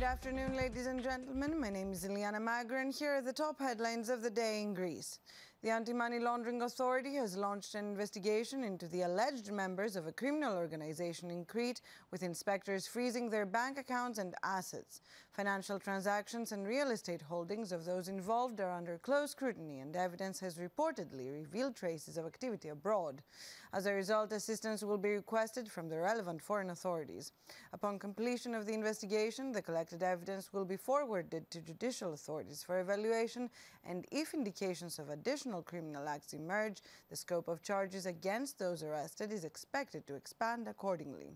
Good afternoon, ladies and gentlemen. My name is Iliana Magra, and here are the top headlines of the day in Greece. The Anti-Money Laundering Authority has launched an investigation into the alleged members of a criminal organization in Crete, with inspectors freezing their bank accounts and assets. Financial transactions and real estate holdings of those involved are under close scrutiny, and evidence has reportedly revealed traces of activity abroad. As a result, assistance will be requested from the relevant foreign authorities. Upon completion of the investigation, the collected evidence will be forwarded to judicial authorities for evaluation, and if indications of additional criminal acts emerge, the scope of charges against those arrested is expected to expand accordingly.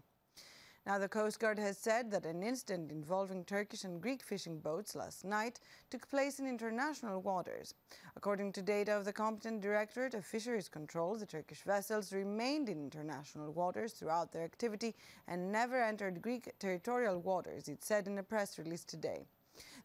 Now, the Coast Guard has said that an incident involving Turkish and Greek fishing boats last night took place in international waters. According to data of the competent Directorate of Fisheries Control, the Turkish vessels remained in international waters throughout their activity and never entered Greek territorial waters, it said in a press release today.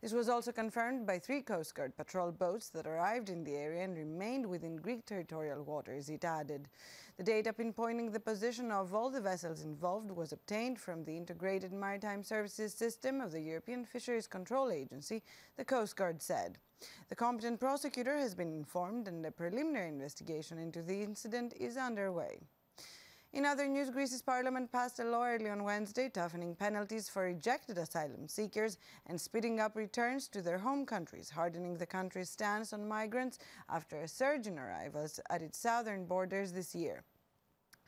This was also confirmed by 3 Coast Guard patrol boats that arrived in the area and remained within Greek territorial waters, it added. The data pinpointing the position of all the vessels involved was obtained from the Integrated Maritime Services System of the European Fisheries Control Agency, the Coast Guard said. The competent prosecutor has been informed, and a preliminary investigation into the incident is underway. In other news, Greece's parliament passed a law early on Wednesday toughening penalties for rejected asylum seekers and speeding up returns to their home countries, hardening the country's stance on migrants after a surge in arrivals at its southern borders this year.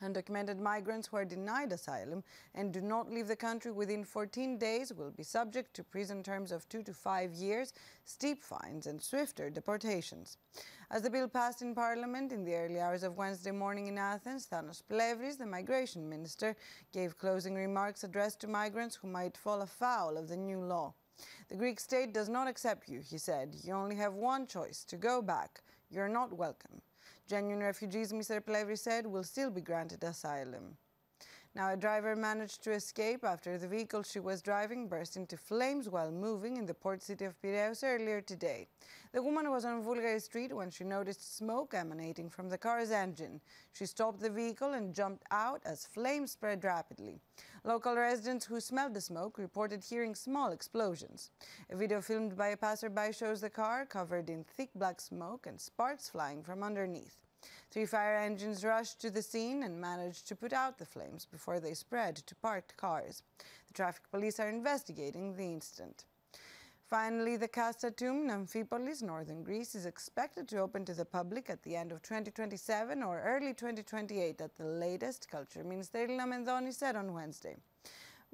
Undocumented migrants who are denied asylum and do not leave the country within 14 days will be subject to prison terms of 2 to 5 years, steep fines and swifter deportations. As the bill passed in Parliament in the early hours of Wednesday morning in Athens, Thanos Plevris, the migration minister, gave closing remarks addressed to migrants who might fall afoul of the new law. The Greek state does not accept you, he said. You only have one choice, to go back. You're not welcome. Genuine refugees, Mr. Plevris said, will still be granted asylum. Now, a driver managed to escape after the vehicle she was driving burst into flames while moving in the port city of Piraeus earlier today. The woman was on Vulgari Street when she noticed smoke emanating from the car's engine. She stopped the vehicle and jumped out as flames spread rapidly. Local residents who smelled the smoke reported hearing small explosions. A video filmed by a passerby shows the car covered in thick black smoke and sparks flying from underneath. 3 fire engines rushed to the scene and managed to put out the flames before they spread to parked cars. The traffic police are investigating the incident. Finally, the Kasta tomb in Amphipolis, northern Greece, is expected to open to the public at the end of 2027 or early 2028 at the latest, Culture Minister Elina Mendoni said on Wednesday.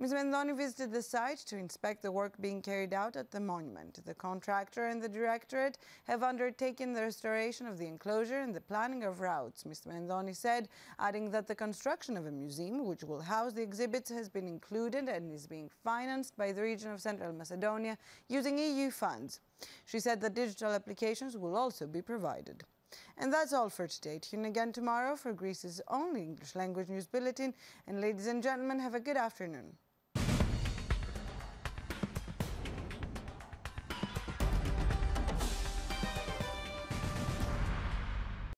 Ms. Mendoni visited the site to inspect the work being carried out at the monument. The contractor and the directorate have undertaken the restoration of the enclosure and the planning of routes, Ms. Mendoni said, adding that the construction of a museum, which will house the exhibits, has been included and is being financed by the region of Central Macedonia using EU funds. She said that digital applications will also be provided. And that's all for today. Tune in again tomorrow for Greece's only English language news bulletin. And ladies and gentlemen, have a good afternoon.